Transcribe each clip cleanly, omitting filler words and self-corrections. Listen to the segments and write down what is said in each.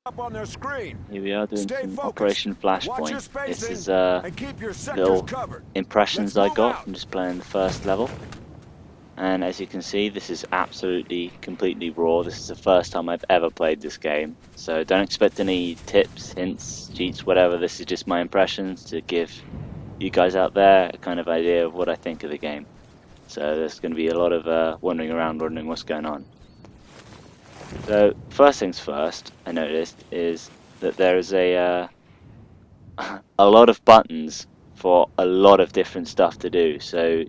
Up on their screen. Here we are doing Stay some focused. Operation Watch your Flashpoint. spacing This is and keep your sectors little covered. impressions Let's I move got out. from just playing the first level. And as you can see, this is absolutely, completely raw. This is the first time I've ever played this game. So don't expect any tips, hints, cheats, whatever. This is just my impressions to give you guys out there a kind of idea of what I think of the game. So there's going to be a lot of wandering around, wondering what's going on. So first things first, I noticed is that there is a lot of buttons for a lot of different stuff to do. So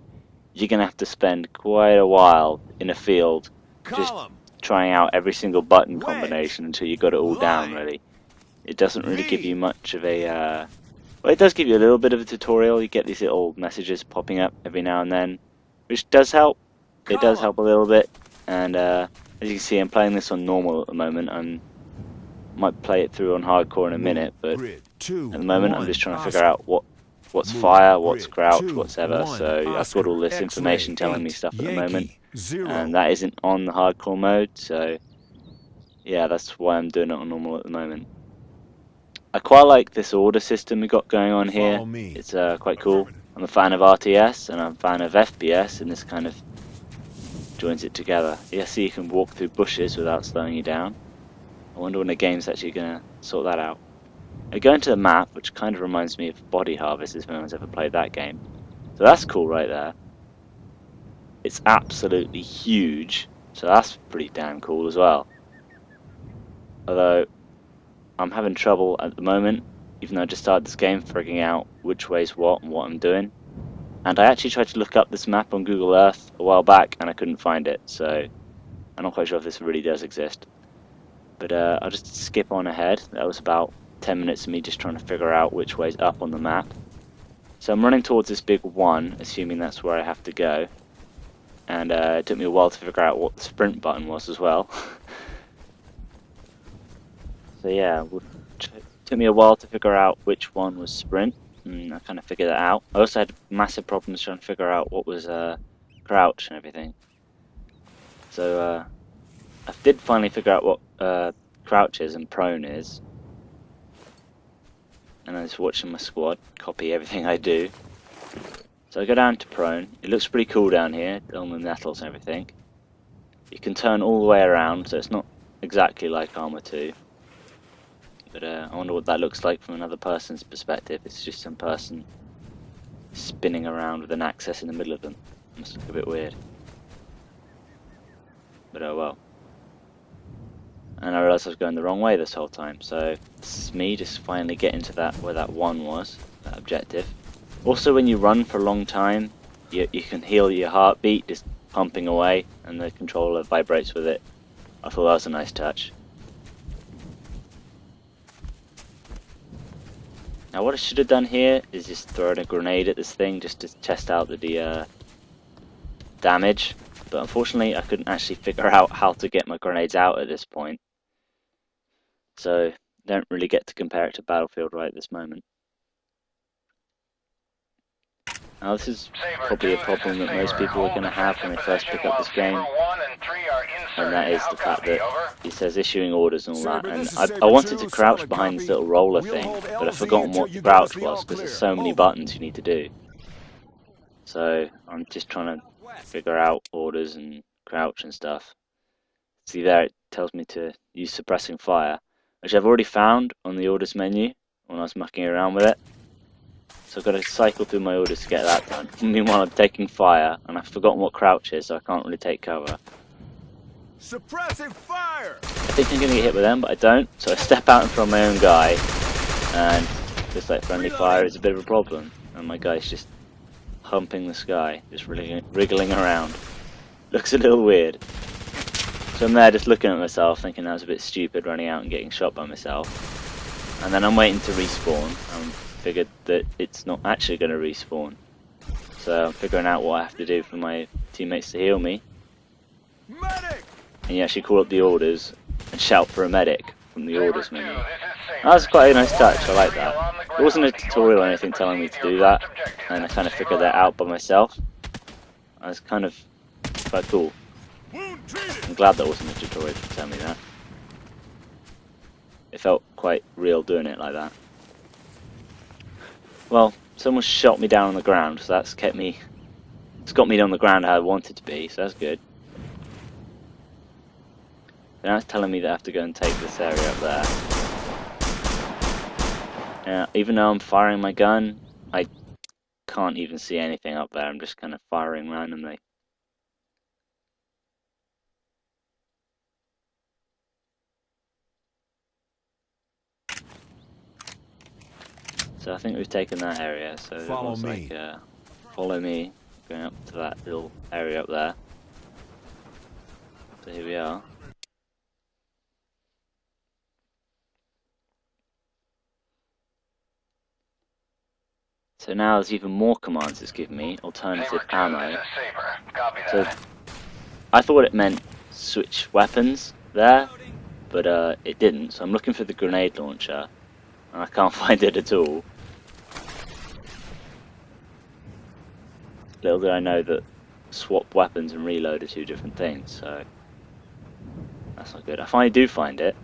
you're gonna have to spend quite a while in a field just trying out every single button combination until you got it all down. Really, it doesn't really give you much of a. Well, it does give you a little bit of a tutorial. You get these little messages popping up every now and then, which does help. It does help a little bit, and as you can see, I'm playing this on normal at the moment. I might play it through on hardcore in a minute, but at the moment I'm just trying to figure out what's fire, what's crouch, what's ever. So I've got all this information telling me stuff at the moment, and that isn't on the hardcore mode. So yeah, that's why I'm doing it on normal at the moment. I quite like this order system we got going on here. It's quite cool. I'm a fan of RTS and I'm a fan of FPS, and this kind of joins it together. Yeah, see, you can walk through bushes without slowing you down. I wonder when the game's actually going to sort that out. I go into the map, which kind of reminds me of Body Harvest, if anyone's ever played that game. So that's cool right there. It's absolutely huge, so that's pretty damn cool as well. Although, I'm having trouble at the moment, even though I just started this game, figuring out which way's what and what I'm doing. And I actually tried to look up this map on Google Earth a while back, and I couldn't find it, so I'm not quite sure if this really does exist. But I'll just skip on ahead. That was about 10 minutes of me just trying to figure out which way's up on the map. So I'm running towards this big one, assuming that's where I have to go. And it took me a while to figure out what the sprint button was as well. So yeah, it took me a while to figure out which one was sprint, and I kind of figured that out. I also had massive problems trying to figure out what was crouch and everything. So I did finally figure out what crouch is and prone is. And I'm just watching my squad copy everything I do. So I go down to prone. It looks pretty cool down here, on the nettles and everything. You can turn all the way around, so it's not exactly like Arma 2. But I wonder what that looks like from another person's perspective. It's just some person spinning around with an axis in the middle of them. It must look a bit weird. But oh well. And I realised I was going the wrong way this whole time, so it's me just finally getting to that where that one was, that objective. Also, when you run for a long time, you can hear your heartbeat just pumping away, and the controller vibrates with it. I thought that was a nice touch. Now what I should have done here is just throw a grenade at this thing just to test out the damage, but unfortunately I couldn't actually figure out how to get my grenades out at this point. So, don't really get to compare it to Battlefield right at this moment. Now this is probably a problem that most people are going to have when they first pick up this game, and that is the fact that it says issuing orders and all that, and I wanted to crouch behind this little roller thing, but I've forgotten what the crouch was because there's so many buttons you need to do. So I'm just trying to figure out orders and crouch and stuff. See there, it tells me to use suppressing fire, which I've already found on the orders menu when I was mucking around with it. So I've got to cycle through my orders to get that done. Meanwhile I'm taking fire, and I've forgotten what crouch is, so I can't really take cover. Suppressing fire! I think I'm going to get hit with them, but I don't, so I step out in front of my own guy, and just like friendly fire is a bit of a problem, and my guy's just humping the sky, just wriggling around. Looks a little weird. So I'm there just looking at myself, thinking that was a bit stupid running out and getting shot by myself. And then I'm waiting to respawn, and figured that it's not actually going to respawn. So I'm figuring out what I have to do for my teammates to heal me. Medic! And you actually call up the orders and shout for a medic from the orders menu. That was quite a nice touch, I like that. There wasn't a tutorial or anything telling me to do that, and I kind of figured that out by myself. I was kind of quite cool. I'm glad there wasn't a tutorial to tell me that. It felt quite real doing it like that. Well, someone shot me down on the ground, so that's kept me... It's got me on the ground how I wanted to be, so that's good. Now it's telling me that I have to go and take this area up there. Now, even though I'm firing my gun, I can't even see anything up there. I'm just kind of firing randomly. So I think we've taken that area. So it Follow looks me. like follow me, going up to that little area up there. So here we are. So now there's even more commands it's given me, alternative ammo. So I thought it meant switch weapons there, but it didn't. So I'm looking for the grenade launcher, and I can't find it at all. Little did I know that swap weapons and reload are two different things, so that's not good. I finally do find it,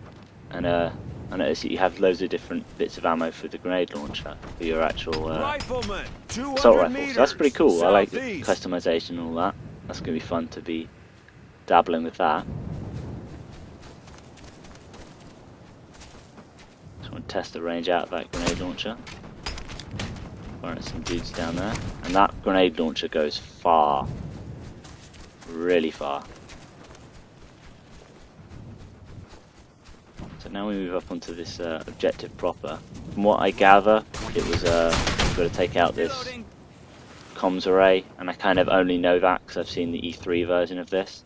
and I notice that you have loads of different bits of ammo for the grenade launcher for your actual Rifleman, 200 assault rifle. meters, So that's pretty cool. I like the southeast. customization and all that. That's going to be fun to be dabbling with that. Just want to test the range out of that grenade launcher. Firing at some dudes down there. And that grenade launcher goes far. Really far. So now we move up onto this objective proper. From what I gather, it was we've got to take out this comms array, and I kind of only know that because I've seen the E3 version of this.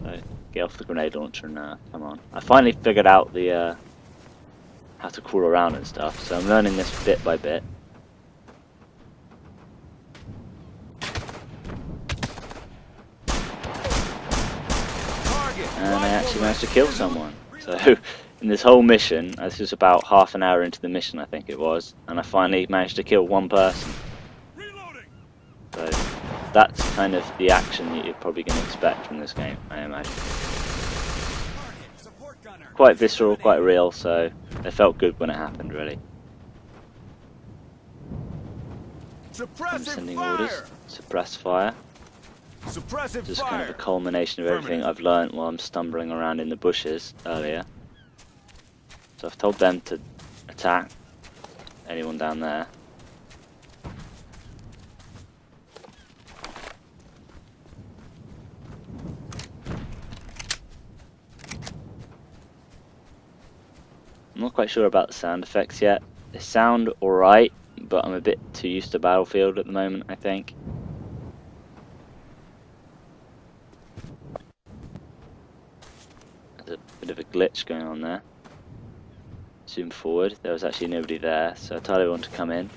So get off the grenade launcher and come on. I finally figured out the how to crawl around and stuff, so I'm learning this bit by bit. And I actually managed to kill someone. So in this whole mission, this was about half an hour into the mission I think it was, and I finally managed to kill one person. So that's kind of the action that you're probably going to expect from this game, I imagine. Quite visceral, quite real, so it felt good when it happened, really. I'm sending orders, suppress fire. Just kind of a culmination of everything I've learned while I'm stumbling around in the bushes earlier. So I've told them to attack anyone down there. I'm not quite sure about the sound effects yet. They sound alright, but I'm a bit too used to Battlefield at the moment, I think. There's a bit of a glitch going on there. Zoom forward, there was actually nobody there, so I told everyone to come in,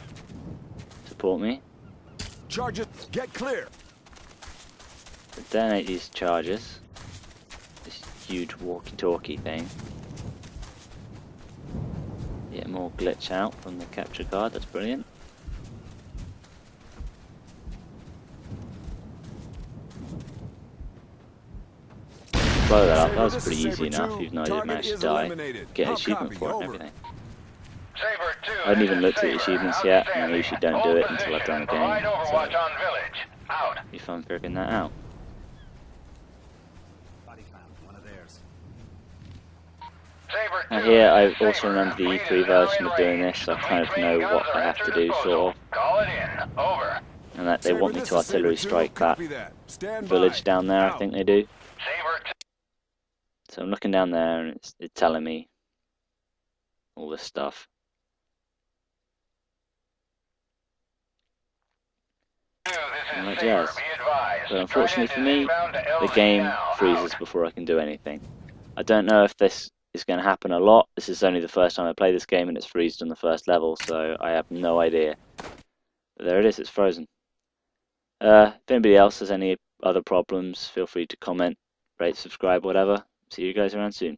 support me. Charges, get clear. So detonate these charges. This huge walkie-talkie thing. Get more glitch out from the capture card, that's brilliant. Blow that up, that was pretty easy enough, even though I didn't manage to die. Get an achievement for it and everything. I haven't even looked at the achievements yet, and I usually don't do it until I've done the game, so be fun figuring that out. Now here I also remember the E3 version of doing this, so I kind of know what I have to do, sort of. And that they want me to artillery strike that village down there, I think they do. So I'm looking down there and it's telling me all this stuff. I'm like, yes. But unfortunately for me, the game freezes before I can do anything. I don't know if this is going to happen a lot. This is only the first time I play this game and it's freezed on the first level, so I have no idea. But there it is, it's frozen. If anybody else has any other problems, feel free to comment, rate, subscribe, whatever. See you guys around soon.